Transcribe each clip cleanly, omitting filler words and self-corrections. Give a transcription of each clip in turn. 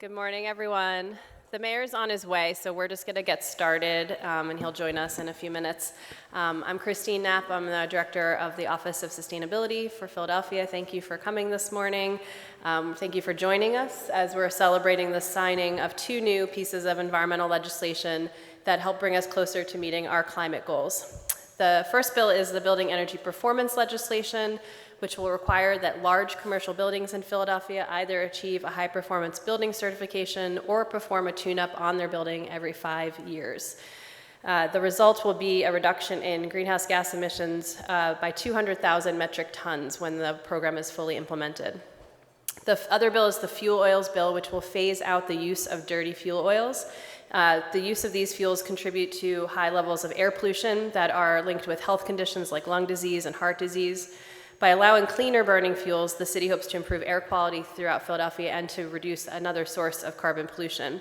Good morning, everyone. The mayor's on his way, so we're just going to get started, and he'll join us in a few minutes. I'm Christine Knapp. I'm the director of the Office of Sustainability for Philadelphia. Thank you for coming this morning. Thank you for joining us as we're celebrating the signing of two new pieces of environmental legislation that help bring us closer to meeting our climate goals. The first bill is the Building Energy Performance legislation, which will require that large commercial buildings in Philadelphia either achieve a high-performance building certification or perform a tune-up on their building every 5 years. The result will be a reduction in greenhouse gas emissions by 200,000 metric tons when the program is fully implemented. The other bill is the fuel oils bill, which will phase out the use of dirty fuel oils. The use of these fuels contribute to high levels of air pollution that are linked with health conditions like lung disease and heart disease. By allowing cleaner burning fuels, the city hopes to improve air quality throughout Philadelphia and to reduce another source of carbon pollution.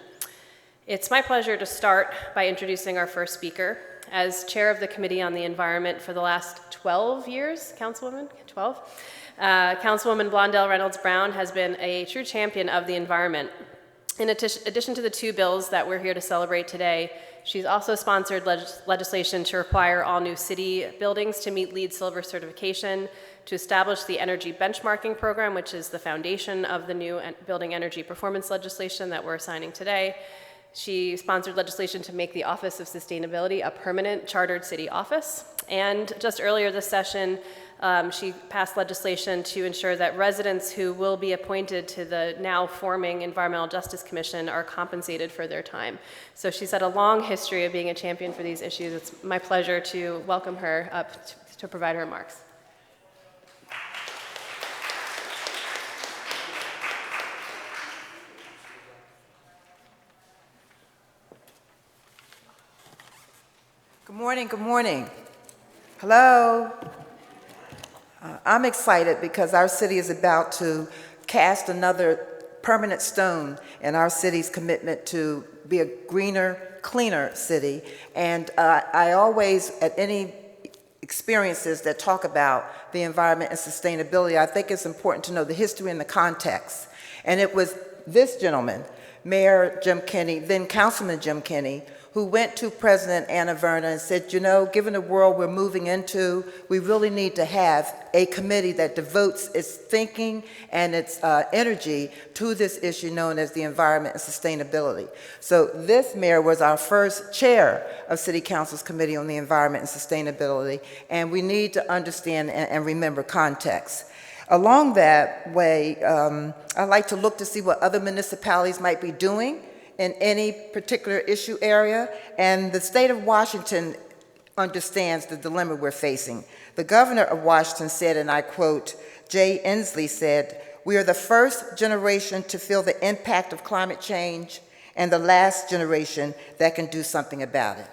It's my pleasure to start by introducing our first speaker. As chair of the Committee on the Environment for the last 12 years, Councilwoman, 12? Councilwoman Blondell Reynolds Brown has been a true champion of the environment. In addition to the two bills that we're here to celebrate today, she's also sponsored legislation to require all new city buildings to meet LEED Silver certification, to establish the Energy Benchmarking Program, which is the foundation of the new Building Energy Performance legislation that we're signing today. She sponsored legislation to make the Office of Sustainability a permanent chartered city office. And just earlier this session, she passed legislation to ensure that residents who will be appointed to the now forming Environmental Justice Commission are compensated for their time. So she's had a long history of being a champion for these issues. It's my pleasure to welcome her up to provide her remarks. Good morning, good morning. Hello. I'm excited because our city is about to cast another permanent stone in our city's commitment to be a greener, cleaner city. And I always, at any experiences that talk about the environment and sustainability, I think it's important to know the history and the context. And it was this gentleman, Mayor Jim Kenney, then Councilman Jim Kenney, who went to President Anna Verna and said, you know, given the world we're moving into, we really need to have a committee that devotes its thinking and its energy to this issue known as the environment and sustainability. So this mayor was our first chair of City Council's Committee on the Environment and Sustainability, and we need to understand and remember context. Along that way, I like to look to see what other municipalities might be doing in any particular issue area, and the state of Washington understands the dilemma we're facing. The governor of Washington said, and I quote, Jay Inslee said, "We are the first generation to feel the impact of climate change and the last generation that can do something about it."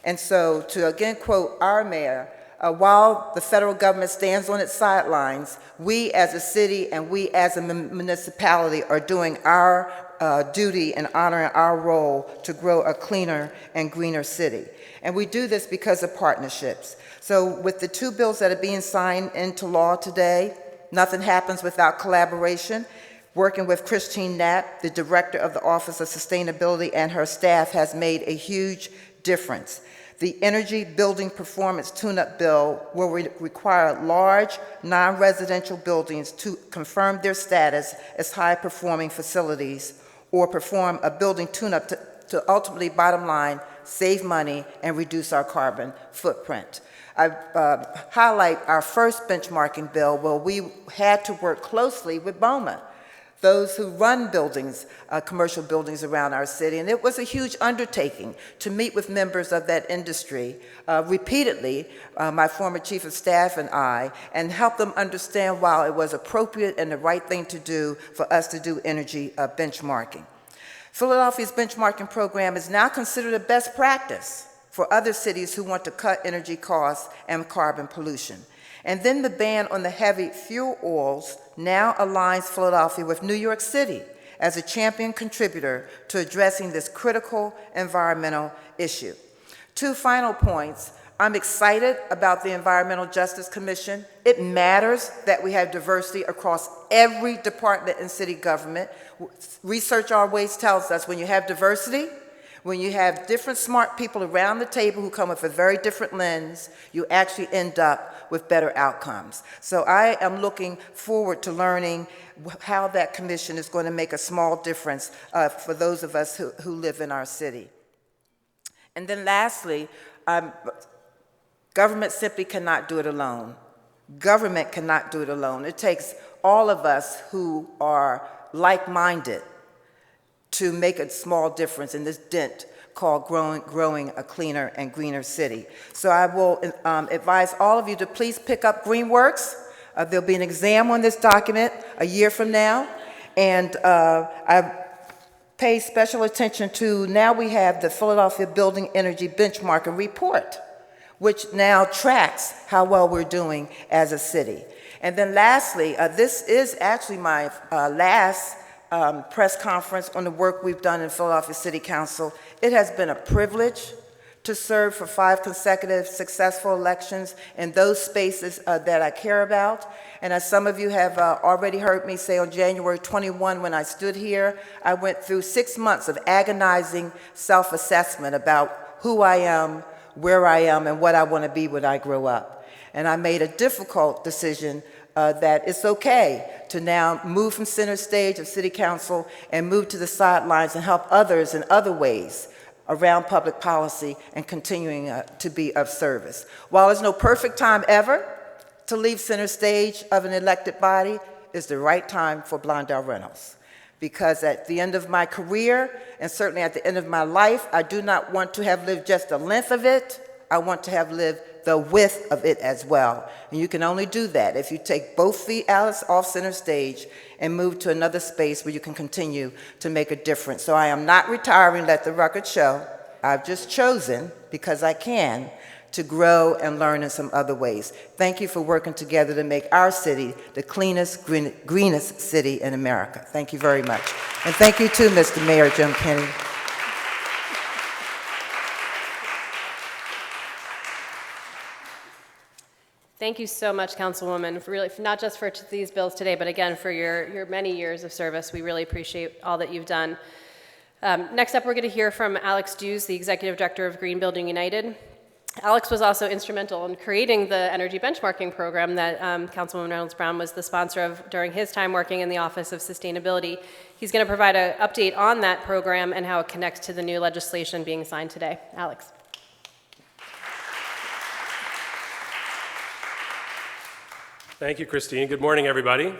And so to again quote our mayor, while the federal government stands on its sidelines, we as a city and we as a municipality are doing our duty and honoring our role to grow a cleaner and greener city. And we do this because of partnerships. So with the two bills that are being signed into law today, nothing happens without collaboration. Working with Christine Knapp, the director of the Office of Sustainability, and her staff has made a huge difference. The Energy Building Performance Tune-Up Bill will require large, non-residential buildings to confirm their status as high-performing facilities or perform a building tune-up to ultimately, bottom line, save money and reduce our carbon footprint. I highlight our first benchmarking bill where we had to work closely with BOMA, those who run buildings, commercial buildings around our city. And it was a huge undertaking to meet with members of that industry repeatedly, my former chief of staff and I, and help them understand why it was appropriate and the right thing to do for us to do energy benchmarking. Philadelphia's benchmarking program is now considered a best practice for other cities who want to cut energy costs and carbon pollution. And then the ban on the heavy fuel oils now aligns Philadelphia with New York City as a champion contributor to addressing this critical environmental issue. Two final points. I'm excited about the Environmental Justice Commission. It matters that we have diversity across every department in city government. Research always tells us when you have diversity, when you have different smart people around the table who come with a very different lens, you actually end up with better outcomes. So I am looking forward to learning how that commission is going to make a small difference for those of us who live in our city. And then lastly, government simply cannot do it alone. Government cannot do it alone. It takes all of us who are like-minded to make a small difference in this dent called growing a cleaner and greener city. So I will advise all of you to please pick up GreenWorks. There'll be an exam on this document a year from now, and I pay special attention to, now we have the Philadelphia Building Energy Benchmarking Report, which now tracks how well we're doing as a city. And then lastly, this is actually my last press conference on the work we've done in Philadelphia City Council. It has been a privilege to serve for 5 consecutive successful elections in those spaces that I care about. And as some of you have already heard me say, on January 21, when I stood here, I went through 6 months of agonizing self-assessment about who I am, where I am, and what I want to be when I grow up. And I made a difficult decision that it's okay to now move from center stage of City Council and move to the sidelines and help others in other ways around public policy and continuing to be of service. While there's no perfect time ever to leave center stage of an elected body, it's the right time for Blondell Reynolds. Because at the end of my career, and certainly at the end of my life, I do not want to have lived just the length of it. I want to have lived the width of it as well. And you can only do that if you take both feet out off center stage and move to another space where you can continue to make a difference. So I am not retiring, let the record show. I've just chosen, because I can, to grow and learn in some other ways. Thank you for working together to make our city the cleanest, greenest city in America. Thank you very much. And thank you too, Mr. Mayor Jim Kenney. Thank you so much, Councilwoman, for really, not just for these bills today, but again, for your many years of service. We really appreciate all that you've done. Next up, we're going to hear from Alex Dews, the Executive Director of Green Building United. Alex was also instrumental in creating the energy benchmarking program that Councilwoman Reynolds Brown was the sponsor of during his time working in the Office of Sustainability. He's going to provide an update on that program and how it connects to the new legislation being signed today. Alex. Thank you, Christine. Good morning, everybody.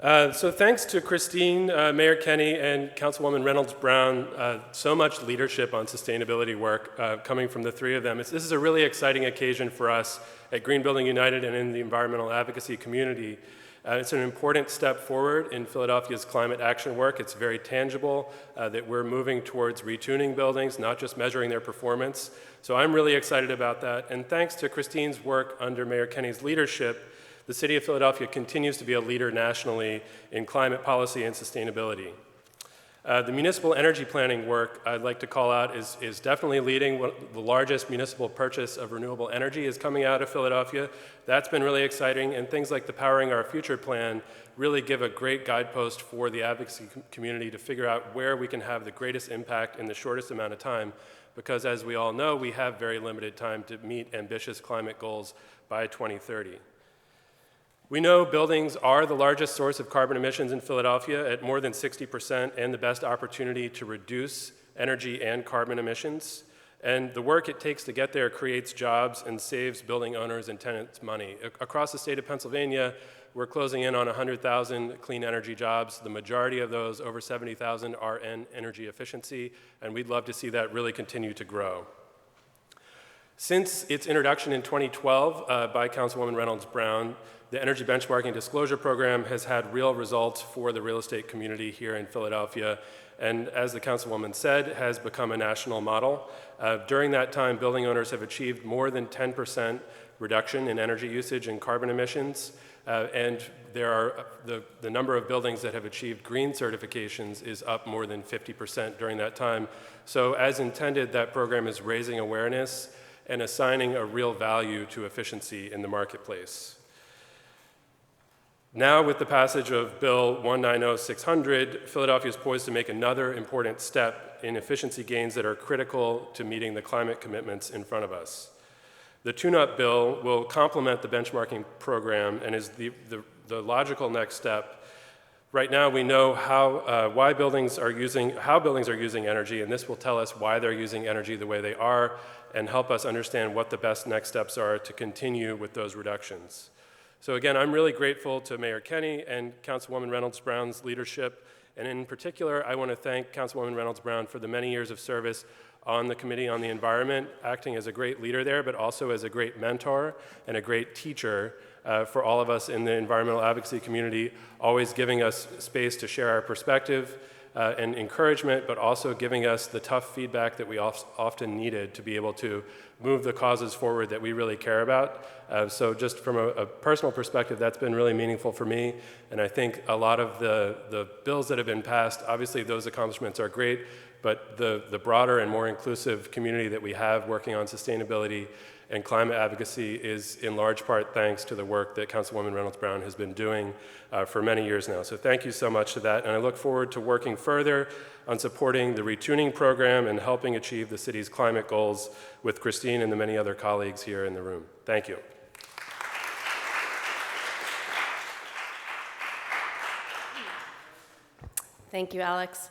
So thanks to Christine, Mayor Kenney, and Councilwoman Reynolds Brown, so much leadership on sustainability work coming from the three of them. This is a really exciting occasion for us at Green Building United and in the environmental advocacy community. It's an important step forward in Philadelphia's climate action work. It's very tangible that we're moving towards retuning buildings, not just measuring their performance. So I'm really excited about that. And thanks to Christine's work under Mayor Kenney's leadership, the city of Philadelphia continues to be a leader nationally in climate policy and sustainability. The municipal energy planning work I'd like to call out is definitely leading. The largest municipal purchase of renewable energy is coming out of Philadelphia. That's been really exciting, and things like the Powering Our Future plan really give a great guidepost for the advocacy community to figure out where we can have the greatest impact in the shortest amount of time, because as we all know, we have very limited time to meet ambitious climate goals by 2030. We know buildings are the largest source of carbon emissions in Philadelphia at more than 60% and the best opportunity to reduce energy and carbon emissions. And the work it takes to get there creates jobs and saves building owners and tenants money. Across the state of Pennsylvania, we're closing in on 100,000 clean energy jobs. The majority of those, over 70,000, are in energy efficiency, and we'd love to see that really continue to grow. Since its introduction in 2012 by Councilwoman Reynolds Brown, the Energy Benchmarking Disclosure Program has had real results for the real estate community here in Philadelphia, and as the Councilwoman said, has become a national model. During that time, building owners have achieved more than 10% reduction in energy usage and carbon emissions, and the number of buildings that have achieved green certifications is up more than 50% during that time. So as intended, that program is raising awareness and assigning a real value to efficiency in the marketplace. Now, with the passage of Bill 190-600, Philadelphia is poised to make another important step in efficiency gains that are critical to meeting the climate commitments in front of us. The tune-up bill will complement the benchmarking program and is the logical next step. Right now, we know how buildings are using energy, and this will tell us why they're using energy the way they are and help us understand what the best next steps are to continue with those reductions. So again, I'm really grateful to Mayor Kenney and Councilwoman Reynolds Brown's leadership, and in particular, I want to thank Councilwoman Reynolds Brown for the many years of service on the Committee on the Environment, acting as a great leader there, but also as a great mentor and a great teacher for all of us in the environmental advocacy community, always giving us space to share our perspective and encouragement, but also giving us the tough feedback that we often needed to be able to move the causes forward that we really care about. So just from a personal perspective, that's been really meaningful for me, and I think a lot of the bills that have been passed, obviously those accomplishments are great, but the broader and more inclusive community that we have working on sustainability and climate advocacy is in large part thanks to the work that Councilwoman Reynolds Brown has been doing for many years now. So thank you so much to that, and I look forward to working further on supporting the retuning program and helping achieve the city's climate goals with Christine and the many other colleagues here in the room. Thank you. Thank you, Alex.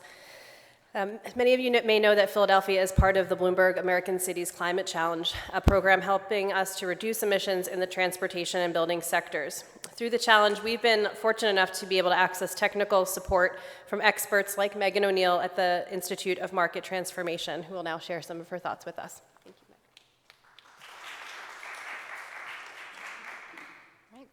Many of you may know that Philadelphia is part of the Bloomberg American Cities Climate Challenge, a program helping us to reduce emissions in the transportation and building sectors. Through the challenge, we've been fortunate enough to be able to access technical support from experts like Megan O'Neill at the Institute of Market Transformation, who will now share some of her thoughts with us. Thank you, Megan. Right.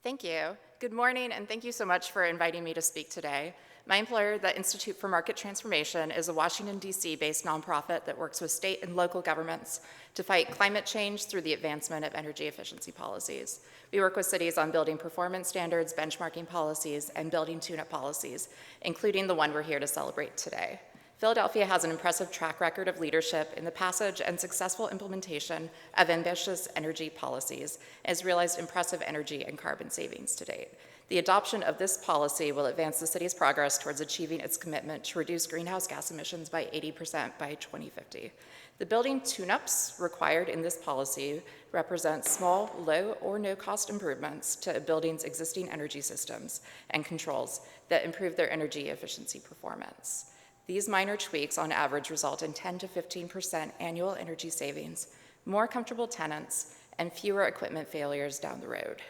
Thank you. Good morning, and thank you so much for inviting me to speak today. My employer, the Institute for Market Transformation, is a Washington, D.C. based nonprofit that works with state and local governments to fight climate change through the advancement of energy efficiency policies. We work with cities on building performance standards, benchmarking policies, and building tune-up policies, including the one we're here to celebrate today. Philadelphia has an impressive track record of leadership in the passage and successful implementation of ambitious energy policies, and has realized impressive energy and carbon savings to date. The adoption of this policy will advance the city's progress towards achieving its commitment to reduce greenhouse gas emissions by 80% by 2050. The building tune-ups required in this policy represent small, low, or no-cost improvements to a building's existing energy systems and controls that improve their energy efficiency performance. These minor tweaks on average result in 10 to 15% annual energy savings, more comfortable tenants, and fewer equipment failures down the road.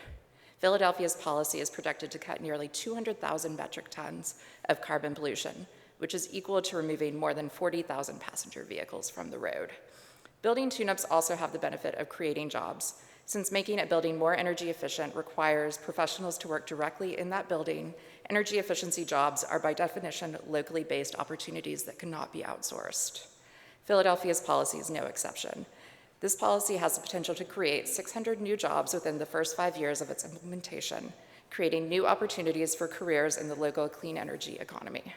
Philadelphia's policy is projected to cut nearly 200,000 metric tons of carbon pollution, which is equal to removing more than 40,000 passenger vehicles from the road. Building tune-ups also have the benefit of creating jobs, since making a building more energy efficient requires professionals to work directly in that building. Energy efficiency jobs are by definition locally based opportunities that cannot be outsourced. Philadelphia's policy is no exception. This policy has the potential to create 600 new jobs within the first 5 years of its implementation, creating new opportunities for careers in the local clean energy economy.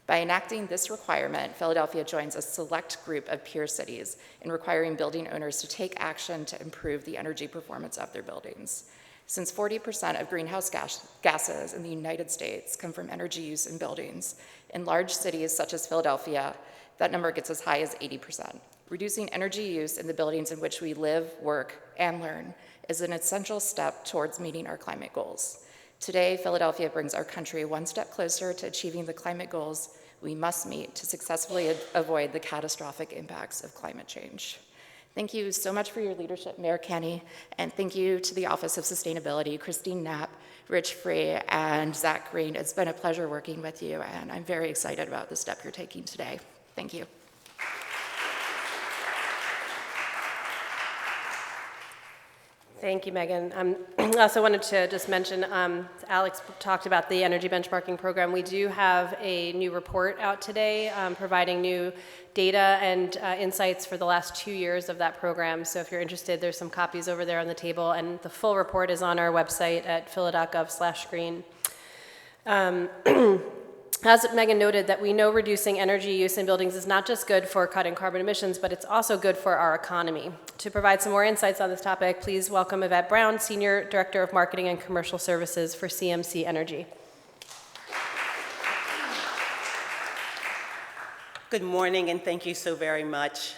By enacting this requirement, Philadelphia joins a select group of peer cities in requiring building owners to take action to improve the energy performance of their buildings. Since 40% of greenhouse gases in the United States come from energy use in buildings, in large cities such as Philadelphia, that number gets as high as 80%. Reducing energy use in the buildings in which we live, work, and learn is an essential step towards meeting our climate goals. Today, Philadelphia brings our country one step closer to achieving the climate goals we must meet to successfully avoid the catastrophic impacts of climate change. Thank you so much for your leadership, Mayor Kenney, and thank you to the Office of Sustainability, Christine Knapp, Rich Free, and Zach Green. It's been a pleasure working with you, and I'm very excited about the step you're taking today. Thank you. Thank you, Megan. I also wanted to just mention, Alex talked about the energy benchmarking program. We do have a new report out today providing new data and insights for the last 2 years of that program. So if you're interested, there's some copies over there on the table, and the full report is on our website at phila.gov/green. As Megan noted, that we know reducing energy use in buildings is not just good for cutting carbon emissions, but it's also good for our economy. To provide some more insights on this topic, please welcome Yvette Brown, Senior Director of Marketing and Commercial Services for CMC Energy. Good morning, and thank you so very much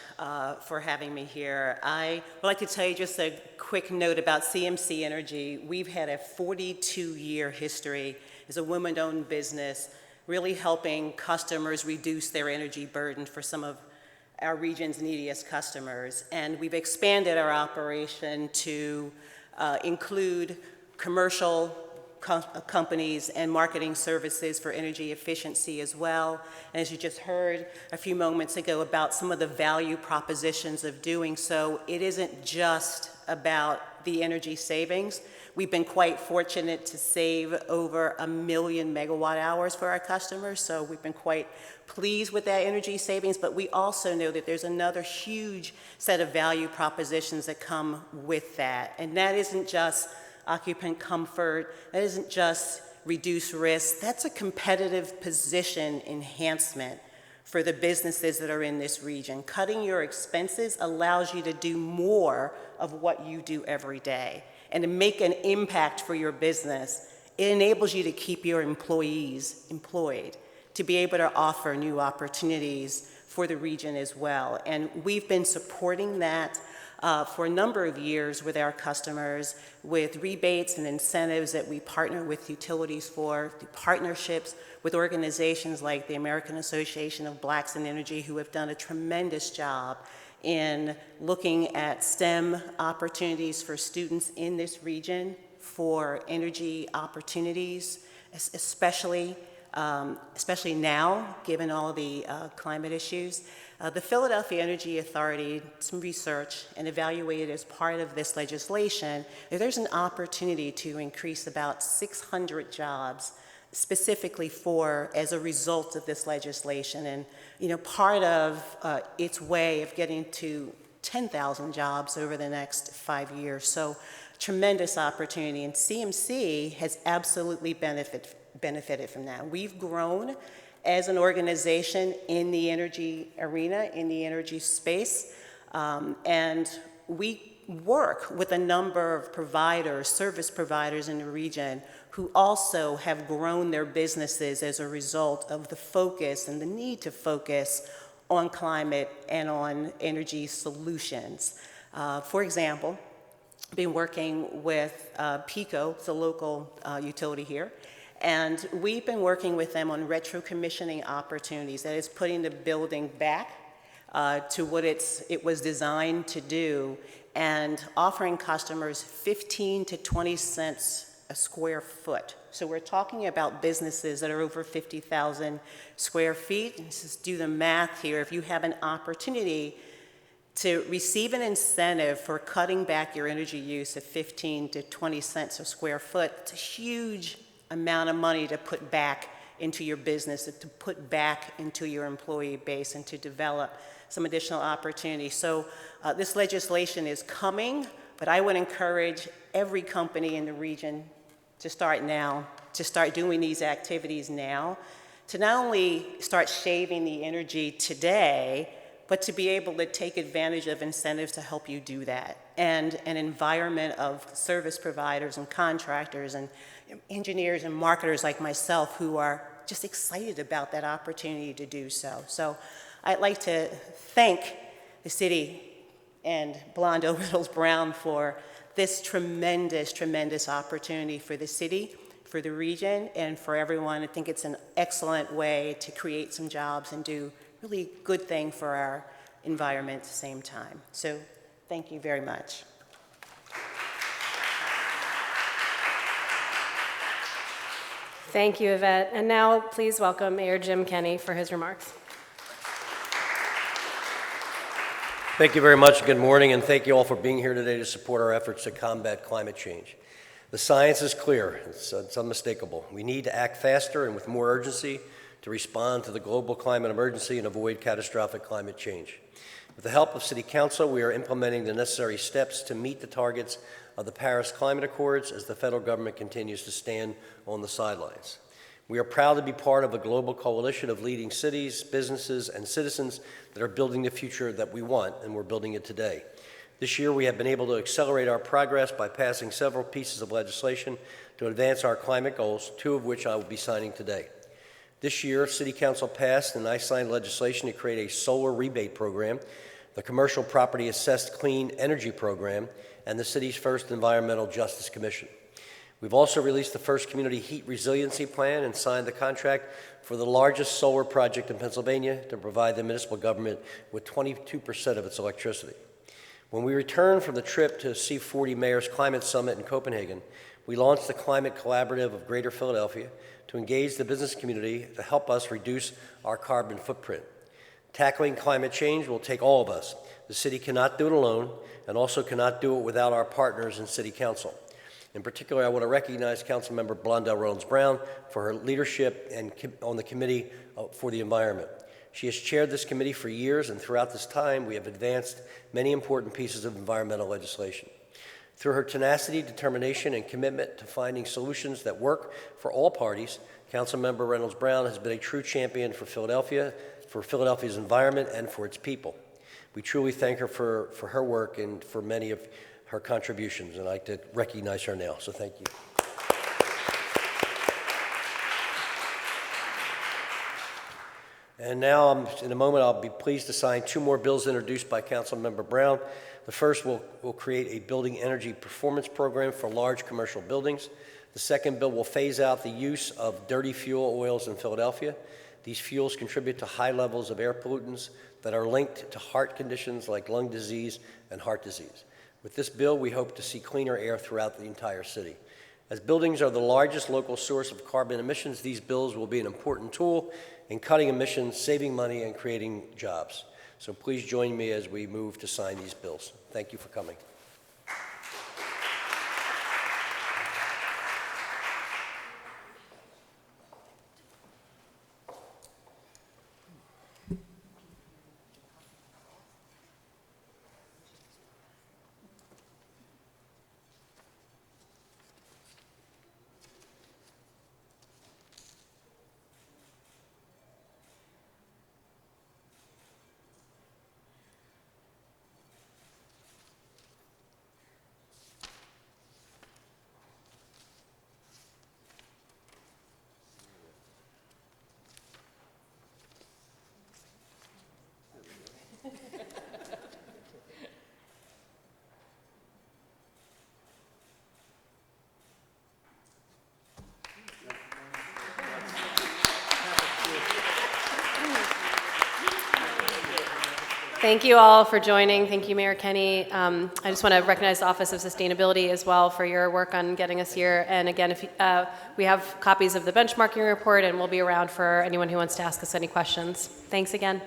for having me here. I would like to tell you just a quick note about CMC Energy. We've had a 42-year history as a woman-owned business, really helping customers reduce their energy burden for some of our region's neediest customers. And we've expanded our operation to include commercial companies and marketing services for energy efficiency as well. And as you just heard a few moments ago about some of the value propositions of doing so, it isn't just about the energy savings. We've been quite fortunate to save over 1 million megawatt hours for our customers, so we've been quite pleased with that energy savings, but we also know that there's another huge set of value propositions that come with that, and that isn't just occupant comfort, that isn't just reduced risk, that's a competitive position enhancement for the businesses that are in this region. Cutting your expenses allows you to do more of what you do every day. And to make an impact for your business, it enables you to keep your employees employed, to be able to offer new opportunities for the region as well. And we've been supporting that for a number of years with our customers, with rebates and incentives that we partner with utilities for, through partnerships with organizations like the American Association of Blacks in Energy, who have done a tremendous job in looking at STEM opportunities for students in this region, for energy opportunities, especially now, given all the climate issues. The Philadelphia Energy Authority did some research and evaluated as part of this legislation that there's an opportunity to increase about 600 jobs specifically as a result of this legislation. And, you know, part of its way of getting to 10,000 jobs over the next 5 years. So tremendous opportunity, and CMC has absolutely benefited from that. We've grown as an organization in the energy arena, in the energy space, and we work with a number of providers, service providers in the region, who also have grown their businesses as a result of the focus and the need to focus on climate and on energy solutions. For example, I've been working with PECO, it's a local utility here, and we've been working with them on retro-commissioning opportunities, that is putting the building back to what it was designed to do, and offering customers 15 to 20 cents a square foot. So we're talking about businesses that are over 50,000 square feet. Let's just do the math here. If you have an opportunity to receive an incentive for cutting back your energy use of 15 to 20 cents a square foot, it's a huge amount of money to put back into your business, to put back into your employee base, and to develop some additional opportunities. So this legislation is coming, but I would encourage every company in the region to start now, to start doing these activities now, to not only start shaving the energy today, but to be able to take advantage of incentives to help you do that. And an environment of service providers and contractors and engineers and marketers like myself who are just excited about that opportunity to do so. So I'd like to thank the city and Blondo Reynolds Brown for this tremendous, tremendous opportunity for the city, for the region, and for everyone. I think it's an excellent way to create some jobs and do really good thing for our environment at the same time. So thank you very much. Thank you, Yvette. And now please welcome Mayor Jim Kenney for his remarks. Thank you very much. Good morning, and thank you all for being here today to support our efforts to combat climate change. The science is clear. It's unmistakable. We need to act faster and with more urgency to respond to the global climate emergency and avoid catastrophic climate change. With the help of City Council, we are implementing the necessary steps to meet the targets of the Paris Climate Accords as the federal government continues to stand on the sidelines. We are proud to be part of a global coalition of leading cities, businesses, and citizens that are building the future that we want, and we're building it today. This year, we have been able to accelerate our progress by passing several pieces of legislation to advance our climate goals, 2 of which I will be signing today. This year, City Council passed and I signed legislation to create a solar rebate program, the Commercial Property Assessed Clean Energy Program, and the city's first Environmental Justice Commission. We've also released the first Community Heat Resiliency Plan and signed the contract for the largest solar project in Pennsylvania to provide the municipal government with 22% of its electricity. When we returned from the trip to C40 Mayor's Climate Summit in Copenhagen, we launched the Climate Collaborative of Greater Philadelphia to engage the business community to help us reduce our carbon footprint. Tackling climate change will take all of us. The city cannot do it alone and also cannot do it without our partners in City Council. In particular, I want to recognize Councilmember Blondell Reynolds Brown for her leadership on the Committee for the Environment. She has chaired this committee for years, and throughout this time, we have advanced many important pieces of environmental legislation. Through her tenacity, determination, and commitment to finding solutions that work for all parties, Councilmember Reynolds Brown has been a true champion for Philadelphia, for Philadelphia's environment, and for its people. We truly thank her for her work and for many of her contributions, and I'd like to recognize her now, so thank you. And now, in a moment, I'll be pleased to sign 2 more bills introduced by Councilmember Brown. The first will create a building energy performance program for large commercial buildings. The second bill will phase out the use of dirty fuel oils in Philadelphia. These fuels contribute to high levels of air pollutants that are linked to heart conditions like lung disease and heart disease. With this bill, we hope to see cleaner air throughout the entire city. As buildings are the largest local source of carbon emissions, these bills will be an important tool in cutting emissions, saving money, and creating jobs. So please join me as we move to sign these bills. Thank you for coming. Thank you all for joining. Thank you, Mayor Kenny. I just want to recognize the Office of Sustainability as well for your work on getting us here. And again, if we have copies of the benchmarking report, and we'll be around for anyone who wants to ask us any questions. Thanks again.